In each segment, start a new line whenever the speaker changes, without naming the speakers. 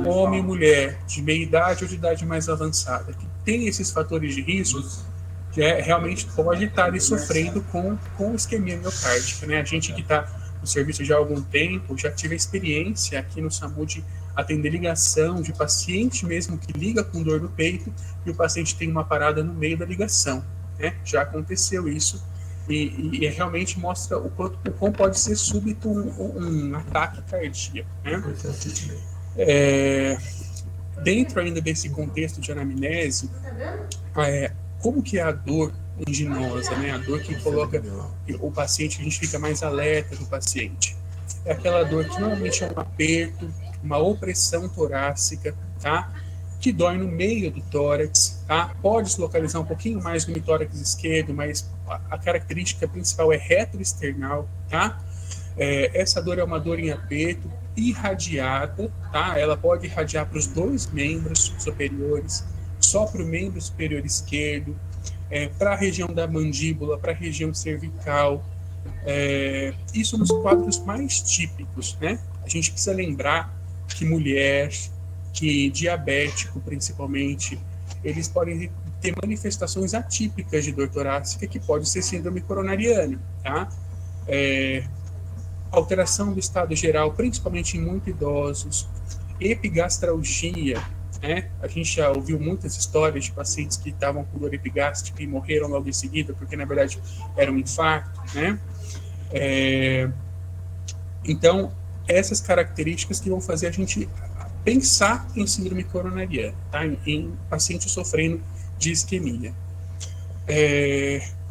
homem e mulher de meia idade ou de idade mais avançada, que tem esses fatores de risco, que realmente pode estar ali sofrendo com isquemia miocárdica, né? A gente que está no serviço já há algum tempo, já tive a experiência aqui no SAMU de atender ligação de paciente mesmo que liga com dor no peito e o paciente tem uma parada no meio da ligação, né? Já aconteceu isso e realmente mostra o quão pode ser súbito um ataque cardíaco, né? Dentro ainda desse contexto de anamnese, como que é a dor anginosa, né? A dor que coloca o paciente, a gente fica mais alerta do paciente. É aquela dor que normalmente é um aperto, uma opressão torácica, tá? Que dói no meio do tórax, tá? Pode se localizar um pouquinho mais no tórax esquerdo, mas a característica principal é retroesternal, tá? Essa dor é uma dor em aperto, irradiada, tá? Ela pode irradiar para os dois membros superiores, só para o membro superior esquerdo, para a região da mandíbula, para a região cervical. Isso nos quadros mais típicos, né? A gente precisa lembrar que mulher, que diabético principalmente, eles podem ter manifestações atípicas de dor torácica, que pode ser síndrome coronariana, tá? Alteração do estado geral, principalmente em muito idosos, epigastralgia, né? A gente já ouviu muitas histórias de pacientes que estavam com dor epigástrica e morreram logo em seguida, porque na verdade era um infarto, né? Então, essas características que vão fazer a gente pensar em síndrome coronariana, tá? Em paciente sofrendo de isquemia.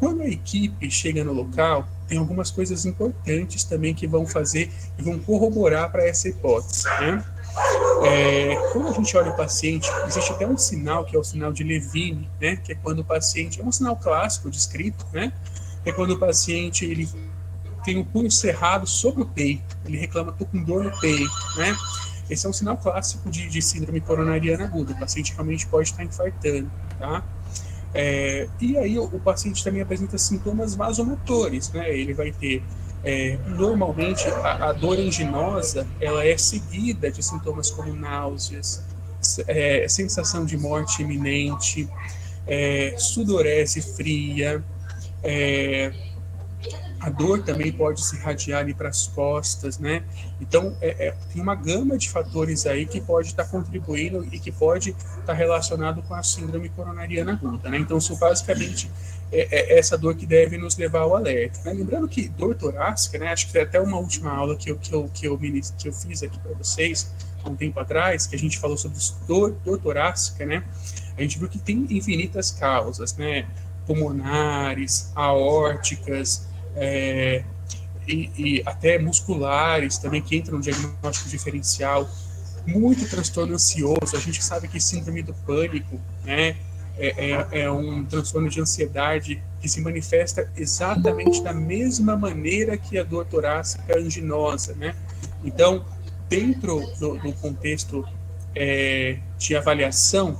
Quando a equipe chega no local, tem algumas coisas importantes também que vão fazer e vão corroborar para essa hipótese, né? Quando a gente olha o paciente, existe até um sinal que é o sinal de Levine, né? Que é quando o paciente, é um sinal clássico descrito, né? É quando o paciente ele tem o punho cerrado sobre o peito, ele reclama, tô com dor no peito, né? Esse é um sinal clássico de síndrome coronariana aguda, o paciente realmente pode estar infartando, tá? E aí o paciente também apresenta sintomas vasomotores, né? Ele vai ter, normalmente, a dor anginosa, ela é seguida de sintomas como náuseas, sensação de morte iminente, sudorese fria, a dor também pode se irradiar ali para as costas, né? Então, tem uma gama de fatores aí que pode estar contribuindo e que pode estar relacionado com a síndrome coronariana aguda, né? Então, são basicamente essa dor que deve nos levar ao alerta, né? Lembrando que dor torácica, né? Acho que foi até uma última aula que eu fiz aqui para vocês, há um tempo atrás, que a gente falou sobre dor torácica, né? A gente viu que tem infinitas causas, né? Pulmonares, aórticas, e até musculares também, que entram no diagnóstico diferencial, muito transtorno ansioso. A gente sabe que síndrome do pânico, né, é um transtorno de ansiedade que se manifesta exatamente da mesma maneira que a dor torácica anginosa, né? Então, dentro do contexto de avaliação,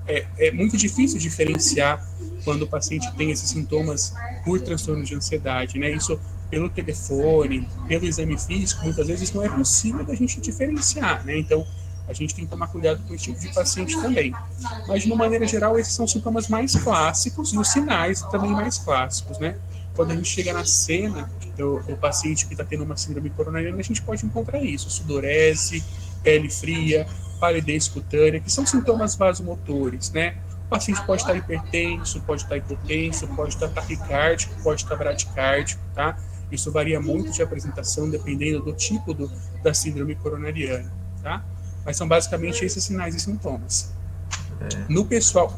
é muito difícil diferenciar quando o paciente tem esses sintomas por transtorno de ansiedade, né? Isso pelo telefone, pelo exame físico, muitas vezes não é possível da gente diferenciar, né? Então, a gente tem que tomar cuidado com esse tipo de paciente também. Mas, de uma maneira geral, esses são os sintomas mais clássicos e os sinais também mais clássicos, né? Quando a gente chega na cena do paciente que está tendo uma síndrome coronariana, a gente pode encontrar isso: sudorese, pele fria, palidez cutânea, que são sintomas vasomotores, né? O paciente pode estar hipertenso, pode estar hipotenso, pode estar taquicárdico, pode estar bradicárdico, tá? Isso varia muito de apresentação, dependendo do tipo da síndrome coronariana, tá? Mas são basicamente esses sinais e sintomas. No pessoal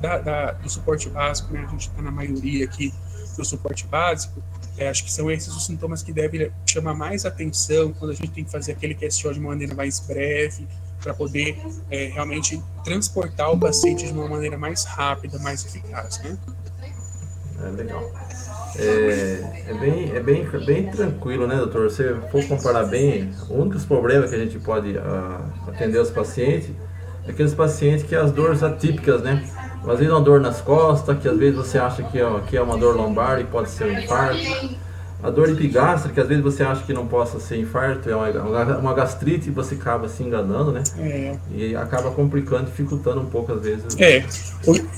do suporte básico, né? A gente está na maioria aqui do suporte básico, acho que são esses os sintomas que devem chamar mais atenção quando a gente tem que fazer aquele QSO de uma maneira mais breve, para poder realmente transportar o paciente de uma maneira mais rápida, mais eficaz, né?
Legal. Bem tranquilo, né, doutor? Se for comparar bem, o único problema que a gente pode atender os pacientes é aqueles pacientes que as dores atípicas, né? Às vezes uma dor nas costas, que às vezes você acha que é uma dor lombar e pode ser um infarto. A dor epigástrica, às vezes você acha que não possa ser infarto, é uma gastrite e você acaba se enganando, né? E acaba complicando, dificultando um pouco às vezes.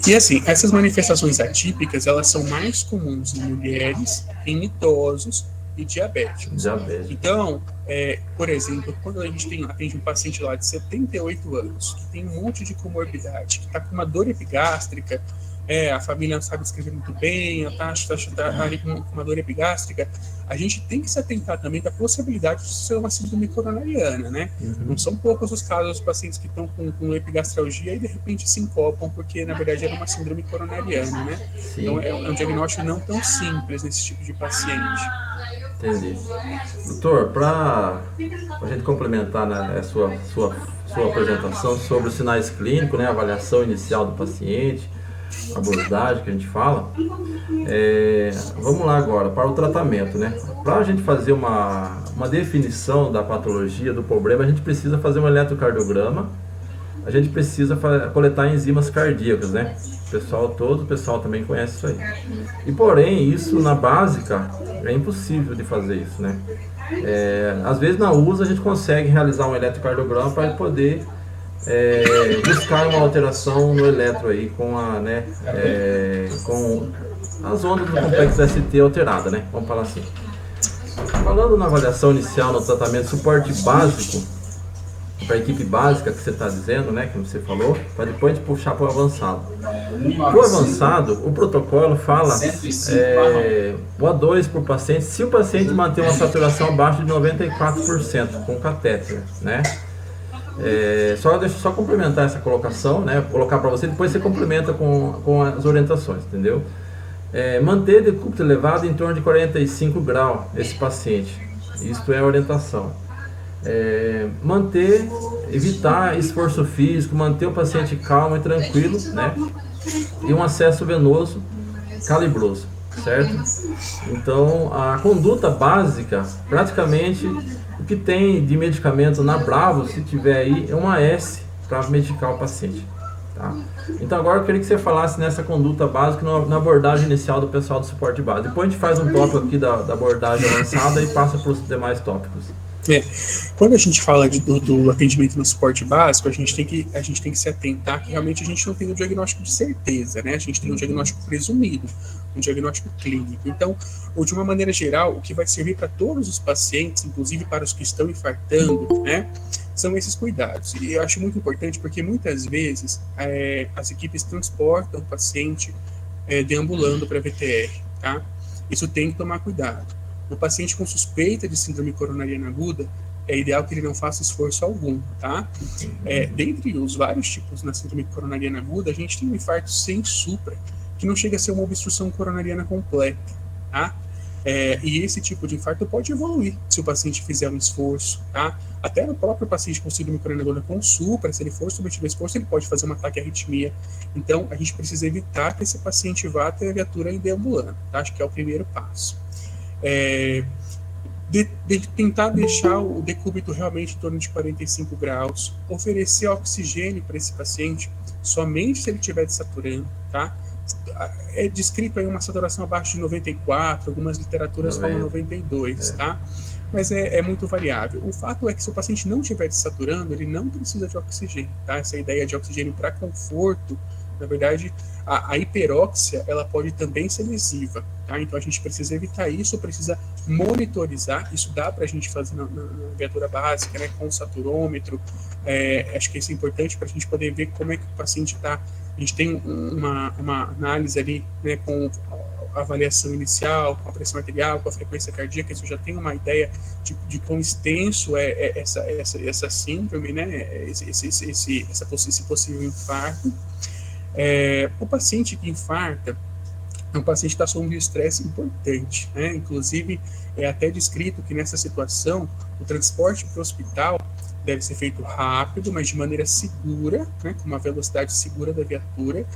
E assim, essas manifestações atípicas, elas são mais comuns em mulheres, em idosos e diabéticos. Então, por exemplo, quando a gente atende um paciente lá de 78 anos, que tem um monte de comorbidade, que está com uma dor epigástrica, a família não sabe escrever muito bem, está ali com uma dor epigástrica, a gente tem que se atentar também da possibilidade de ser uma síndrome coronariana, né? Não são poucos os casos dos pacientes que estão com epigastralgia e de repente se encopam, porque na verdade era uma síndrome coronariana, né? Sim. Então é um diagnóstico não tão simples nesse tipo de paciente.
Entendi. Doutor, para a gente complementar, né, a sua apresentação sobre os sinais clínicos, né, a avaliação inicial do paciente, abordagem que a gente fala, vamos lá agora para o tratamento, né? Para a gente fazer uma definição da patologia, do problema, a gente precisa fazer um eletrocardiograma, a gente precisa coletar enzimas cardíacas, né? O pessoal também conhece isso aí. E porém, isso na básica é impossível de fazer isso, né? Às vezes na USA a gente consegue realizar um eletrocardiograma para poder buscar uma alteração no eletro aí com com as ondas do complexo ST alterada, né? Vamos falar assim. Falando na avaliação inicial, no tratamento suporte básico, para a equipe básica que você está dizendo, né, que você falou, para depois de puxar para o avançado. Para o avançado, o protocolo fala o A2 para o paciente, se o paciente manter uma saturação abaixo de 94% com catéter, né? Deixa eu só complementar essa colocação, né? Colocar para você, depois você complementa com as orientações, entendeu? Manter decúbito elevado em torno de 45 graus esse paciente, isto é a orientação. Evitar esforço físico, manter o paciente calmo e tranquilo, né? E um acesso venoso calibroso, certo? Então, a conduta básica, praticamente, o que tem de medicamento na Bravo, se tiver aí, é uma AS para medicar o paciente, tá? Então, agora eu queria que você falasse nessa conduta básica, na abordagem inicial do pessoal do suporte básico. Depois a gente faz um tópico aqui da abordagem avançada e passa para os demais tópicos.
Quando a gente fala do atendimento no suporte básico, a gente tem que se atentar que realmente a gente não tem um diagnóstico de certeza, né? A gente tem um diagnóstico presumido, um diagnóstico clínico. Então, de uma maneira geral, o que vai servir para todos os pacientes, inclusive para os que estão infartando, né, são esses cuidados. E eu acho muito importante porque muitas vezes as equipes transportam o paciente deambulando para VTR, tá? Isso tem que tomar cuidado. No paciente com suspeita de síndrome coronariana aguda, é ideal que ele não faça esforço algum, tá? Dentre os vários tipos na síndrome coronariana aguda, a gente tem um infarto sem supra, que não chega a ser uma obstrução coronariana completa, tá? E esse tipo de infarto pode evoluir se o paciente fizer um esforço, tá? Até no próprio paciente com síndrome coronariana aguda com supra, se ele for submetido a esforço, ele pode fazer um ataque à arritmia. Então, a gente precisa evitar que esse paciente vá até a viatura deambulando, tá? Acho que é o primeiro passo. De tentar deixar o decúbito realmente em torno de 45 graus, oferecer oxigênio para esse paciente somente se ele estiver desaturando, tá? É descrito aí uma saturação abaixo de 94, algumas literaturas falam 92, tá? Mas é muito variável. O fato é que se o paciente não estiver desaturando, ele não precisa de oxigênio, tá? Essa ideia de oxigênio para conforto, na verdade, a hiperóxia, ela pode também ser lesiva, tá? Então a gente precisa evitar isso, precisa monitorizar, isso dá para a gente fazer na viatura básica, né, com o saturômetro. Acho que isso é importante para a gente poder ver como é que o paciente está. A gente tem uma análise ali, né, com a avaliação inicial, com a pressão arterial, com a frequência cardíaca, isso já tem uma ideia de quão extenso essa síndrome, né, esse possível infarto. O paciente que infarta é um paciente que está sob um estresse importante, né? Inclusive, é até descrito que nessa situação, o transporte para o hospital deve ser feito rápido, mas de maneira segura, né? Com uma velocidade segura da viatura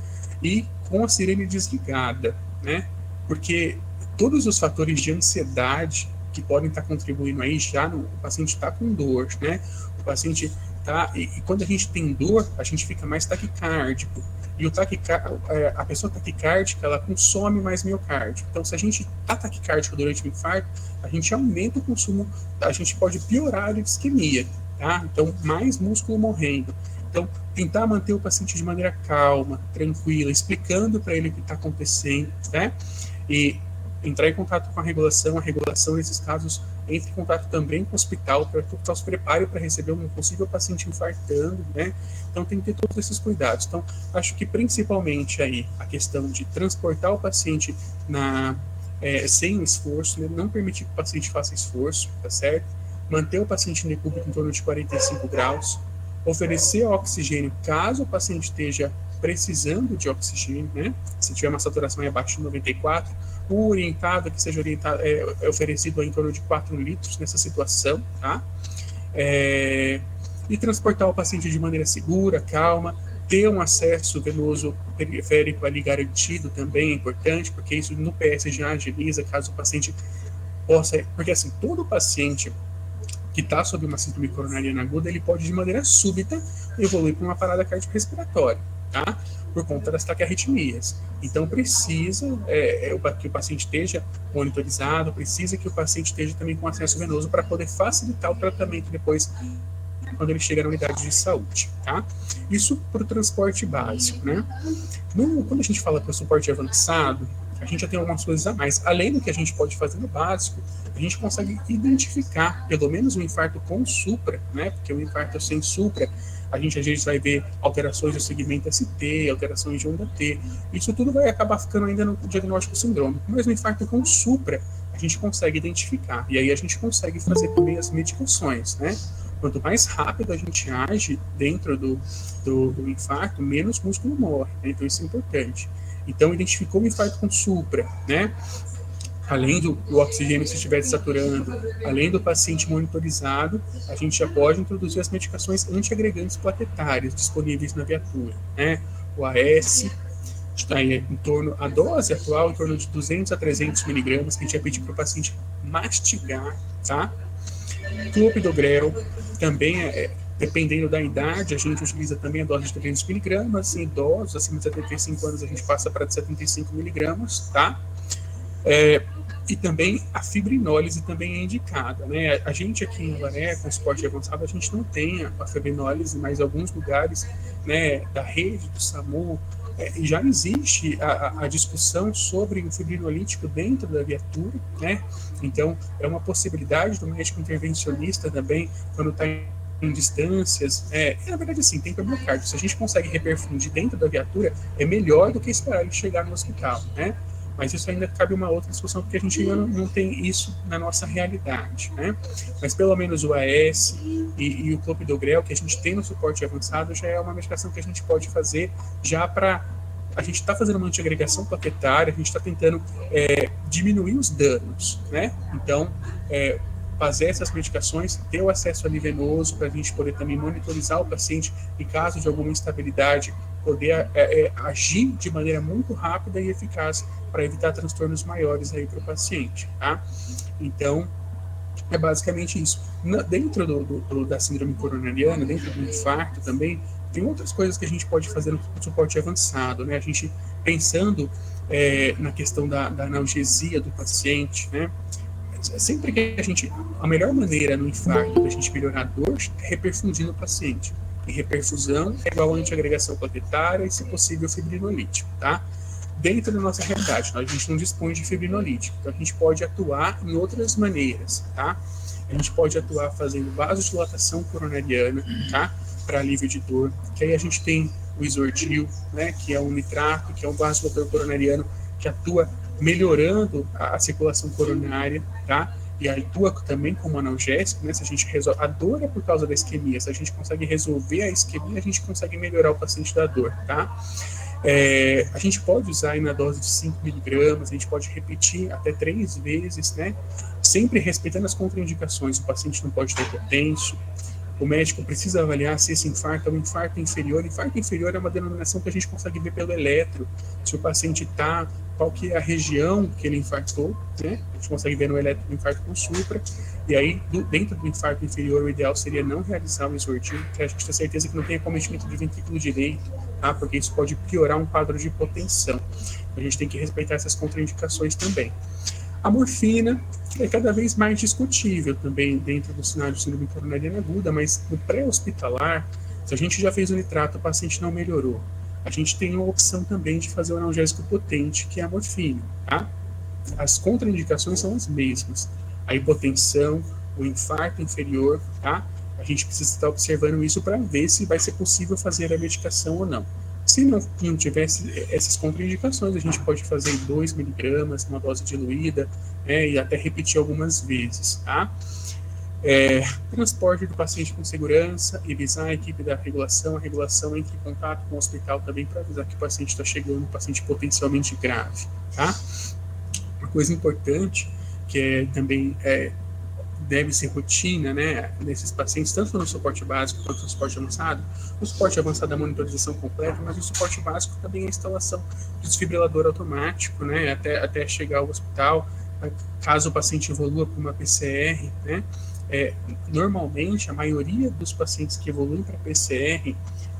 e com a sirene desligada, né? Porque todos os fatores de ansiedade que podem estar contribuindo aí, o paciente está com dor, né? O paciente tá? E quando a gente tem dor, a gente fica mais taquicárdico. E a pessoa taquicárdica, ela consome mais miocárdio. Então, se a gente está taquicárdico durante o infarto, a gente aumenta o consumo, a gente pode piorar a isquemia, tá? Então, mais músculo morrendo. Então, tentar manter o paciente de maneira calma, tranquila, explicando para ele o que está acontecendo, né? E entrar em contato com a regulação nesses casos, entre em contato também com o hospital para que o hospital se prepare para receber um possível paciente infartando, né? Então tem que ter todos esses cuidados. Então, acho que principalmente aí a questão de transportar o paciente sem esforço, né? Não permitir que o paciente faça esforço, tá certo? Manter o paciente em decúbito em torno de 45 graus, oferecer oxigênio caso o paciente esteja precisando de oxigênio, né? Se tiver uma saturação abaixo de 94, o orientado que seja orientado é oferecido em torno de 4 litros nessa situação, tá? E transportar o paciente de maneira segura, calma, ter um acesso venoso periférico ali garantido também é importante, porque isso no PS já agiliza caso o paciente possa, porque assim, todo paciente que está sob uma síndrome coronariana aguda, ele pode de maneira súbita evoluir para uma parada cardiorrespiratória, tá? Por conta das taquiarritmias. Então, precisa que o paciente esteja monitorizado, precisa que o paciente esteja também com acesso venoso para poder facilitar o tratamento depois, quando ele chega na unidade de saúde, tá? Isso para o transporte básico, né? Quando a gente fala para o suporte avançado, a gente já tem algumas coisas a mais. Além do que a gente pode fazer no básico, a gente consegue identificar, pelo menos, um infarto com supra, né? Porque o infarto sem supra, a gente às vezes vai ver alterações do segmento ST, alterações de onda T. Isso tudo vai acabar ficando ainda no diagnóstico sindrômico. Mas o infarto com supra, a gente consegue identificar. E aí a gente consegue fazer também as medicações, né? Quanto mais rápido a gente age dentro do infarto, menos músculo morre, né? Então isso é importante. Então, identificou o infarto com supra, né? Além do oxigênio se estiver saturando, além do paciente monitorizado, a gente já pode introduzir as medicações antiagregantes plaquetárias disponíveis na viatura, né? O AS está em torno, a dose atual em torno de 200 a 300 miligramas, que a gente vai pedir para o paciente mastigar, tá? Clopidogrel também dependendo da idade, a gente utiliza também a dose de 300 miligramas, em idosos acima de 75 anos a gente passa para 75 miligramas, tá? E também a fibrinólise também é indicada, né? A gente aqui em Avaré, com suporte avançado, a gente não tem a fibrinólise, mas em alguns lugares, né, da rede do SAMU, já existe a discussão sobre o fibrinolítico dentro da viatura, né? Então, é uma possibilidade do médico intervencionista também, quando está em distâncias, na verdade assim, tem para miocárdio, se a gente consegue reperfundir dentro da viatura, é melhor do que esperar ele chegar no hospital, né? Mas isso ainda cabe uma outra discussão, porque a gente ainda não tem isso na nossa realidade, né? Mas pelo menos o AS e o clopidogrel que a gente tem no suporte avançado já é uma medicação que a gente pode fazer já para... A gente está fazendo uma antiagregação plaquetária, a gente está tentando diminuir os danos, né? Então, fazer essas medicações, ter o acesso ali venoso para a gente poder também monitorizar o paciente em caso de alguma instabilidade, poder agir de maneira muito rápida e eficaz para evitar transtornos maiores aí para o paciente, tá? Então, é basicamente isso. Dentro da síndrome coronariana, dentro do infarto também, tem outras coisas que a gente pode fazer no suporte avançado, né? A gente pensando na questão da analgesia do paciente, né? Sempre que a melhor maneira no infarto da gente melhorar a dor é reperfundindo o paciente. E reperfusão é igual a antiagregação plaquetária e, se possível, fibrinolítico, tá? Dentro da nossa realidade, a gente não dispõe de fibrinolítico, então a gente pode atuar em outras maneiras, tá? A gente pode atuar fazendo vasodilatação coronariana, tá? Para alívio de dor, que aí a gente tem o isordil, né? Que é um nitrato, que é um vasodilatador coronariano que atua melhorando a circulação coronária, tá? E atua também como analgésico, né? Se a gente resolve... A dor é por causa da isquemia. Se a gente consegue resolver a isquemia, a gente consegue melhorar o paciente da dor, tá? A gente pode usar aí na dose de 5 miligramas, a gente pode repetir até 3 vezes, né? Sempre respeitando as contraindicações. O paciente não pode ter hipotenso, o médico precisa avaliar se esse infarto é um infarto inferior. Infarto inferior é uma denominação que a gente consegue ver pelo eletro. Se o paciente está, qual que é a região que ele infartou, né? A gente consegue ver no eletro do infarto com supra. E aí, dentro do infarto inferior, o ideal seria não realizar o exordio, porque a gente tem certeza que não tem acometimento de ventrículo direito, tá? Porque isso pode piorar um quadro de hipotensão. A gente tem que respeitar essas contraindicações também. A morfina é cada vez mais discutível também dentro do cenário de síndrome coronariana aguda, mas no pré-hospitalar, se a gente já fez o nitrato, o paciente não melhorou, a gente tem uma opção também de fazer o analgésico potente, que é a morfina, tá? As contraindicações são as mesmas. A hipotensão, o infarto inferior, tá? A gente precisa estar observando isso para ver se vai ser possível fazer a medicação ou não. Se não tivesse essas contraindicações, a gente pode fazer 2 miligramas, uma dose diluída, e até repetir algumas vezes, tá? Transporte do paciente com segurança, avisar a equipe da regulação, a regulação entra em contato com o hospital também para avisar que o paciente está chegando, um paciente potencialmente grave, tá? Uma coisa importante, que também deve ser rotina, né, nesses pacientes, tanto no suporte básico quanto no suporte avançado. No suporte avançado, a monitorização completa, mas no suporte básico também a instalação de desfibrilador automático, né, até chegar ao hospital, caso o paciente evolua para uma PCR, né. Normalmente, a maioria dos pacientes que evoluem para PCR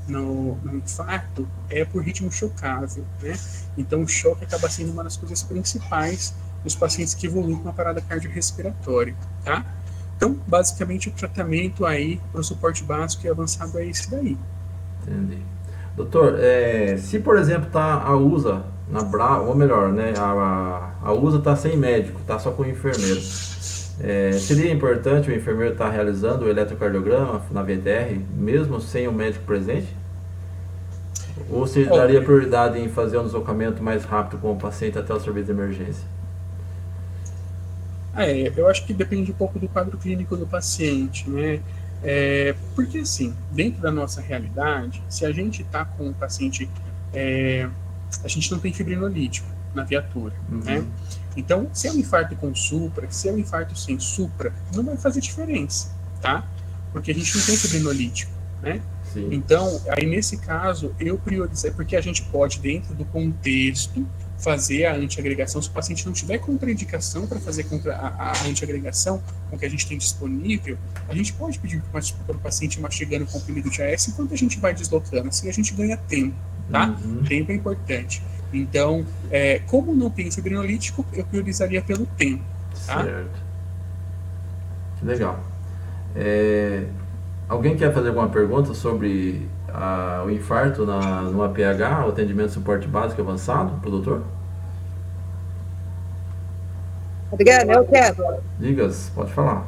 no infarto é por ritmo chocável, né. Então, o choque acaba sendo uma das coisas principais dos pacientes que evoluem com uma parada cardiorrespiratória, tá? Então, basicamente, o tratamento aí para o suporte básico e avançado é esse daí.
Entendi. Doutor, se por exemplo tá a USA na Brava, ou melhor, né, a USA tá sem médico, tá só com o enfermeiro. Seria importante o enfermeiro estar realizando o eletrocardiograma na VTR, mesmo sem o médico presente? Ou se daria prioridade em fazer um deslocamento mais rápido com o paciente até o serviço de emergência?
Eu acho que depende um pouco do quadro clínico do paciente, né? Porque, assim, dentro da nossa realidade, se a gente está com o paciente, a gente não tem fibrinolítico na viatura, né? Então, se é um infarto com supra, se é um infarto sem supra, não vai fazer diferença, tá? Porque a gente não tem fibrinolítico, né?
Sim.
Então, aí nesse caso, eu priorizei, porque a gente pode, dentro do contexto, fazer a antiagregação. Se o paciente não tiver contraindicação para fazer a antiagregação com o que a gente tem disponível, a gente pode pedir para o paciente mastigando o comprimido de AS enquanto a gente vai deslocando. Assim a gente ganha tempo, tá? Tempo é importante. Então, como não tem fibrinolítico, eu priorizaria pelo tempo, tá?
Certo. Legal. Alguém quer fazer alguma pergunta sobre o infarto no APH, o atendimento de suporte básico avançado, para o doutor?
Obrigada, eu quero.
Digas, pode falar.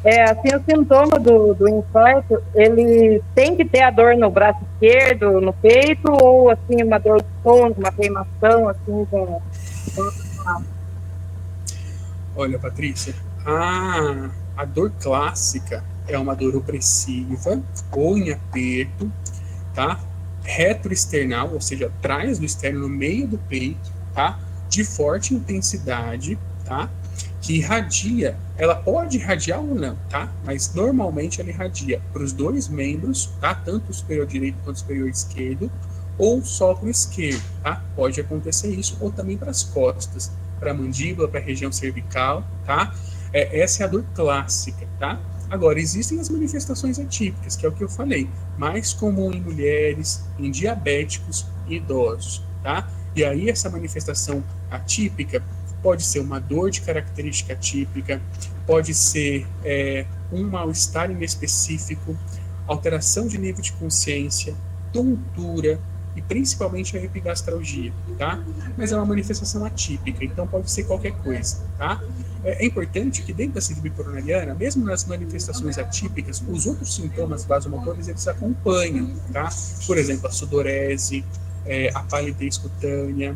Assim, o sintoma do infarto, ele tem que ter a dor no braço esquerdo, no peito, ou assim, uma dor de estômago, uma queimação, assim,
Olha, Patrícia, a dor clássica é uma dor opressiva ou em aperto, tá? Retroesternal, ou seja, atrás do externo, no meio do peito, tá? De forte intensidade, tá? Que irradia, ela pode irradiar ou não, tá? Mas normalmente ela irradia para os dois membros, tá? Tanto o superior direito quanto o superior esquerdo, ou só para o esquerdo, tá? Pode acontecer isso, ou também para as costas, para a mandíbula, para a região cervical, tá? Essa é a dor clássica, tá? Agora, existem as manifestações atípicas, que é o que eu falei, mais comum em mulheres, em diabéticos e idosos, tá? E aí essa manifestação atípica pode ser uma dor de característica atípica, pode ser um mal-estar inespecífico, alteração de nível de consciência, tontura e principalmente a epigastralgia, tá? Mas é uma manifestação atípica, então pode ser qualquer coisa, tá? É importante que dentro da síndrome coronariana, mesmo nas manifestações atípicas, os outros sintomas vasomotores eles acompanham, tá? Por exemplo, a sudorese, a palidez cutânea,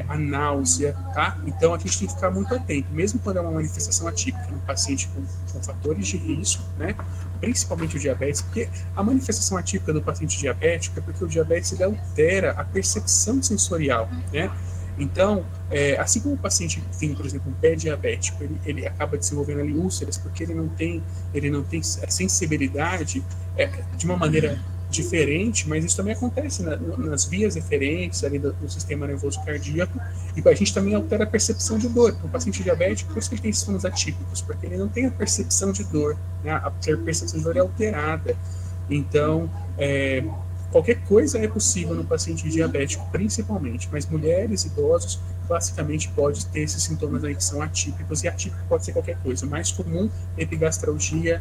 a náusea, tá? Então a gente tem que ficar muito atento, mesmo quando é uma manifestação atípica no paciente com fatores de risco, né? Principalmente o diabetes, porque a manifestação atípica do paciente diabético é porque o diabetes ele altera a percepção sensorial, né? Então, assim como o paciente tem, por exemplo, um pé diabético, ele acaba desenvolvendo ali úlceras porque ele não tem a sensibilidade de uma maneira diferente, mas isso também acontece nas vias referentes ali do sistema nervoso cardíaco, e a gente também altera a percepção de dor. O paciente diabético, por isso que ele tem sintomas atípicos, porque ele não tem a percepção de dor, né? A percepção de dor é alterada. Então, qualquer coisa é possível no paciente diabético, principalmente, mas mulheres, idosos, basicamente pode ter esses sintomas aí que são atípicos, e atípico pode ser qualquer coisa. O mais comum é epigastralgia,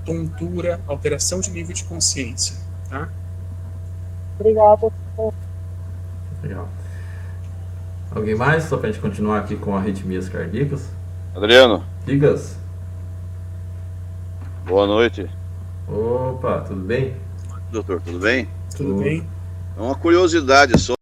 tontura, alteração de nível de consciência, tá?
Obrigada.
Legal. Alguém mais? Só para a gente continuar aqui com arritmias cardíacas.
Adriano,
Digas.
boa noite.
Opa, tudo bem?
Doutor, tudo bem?
Tudo bem?
É uma curiosidade só.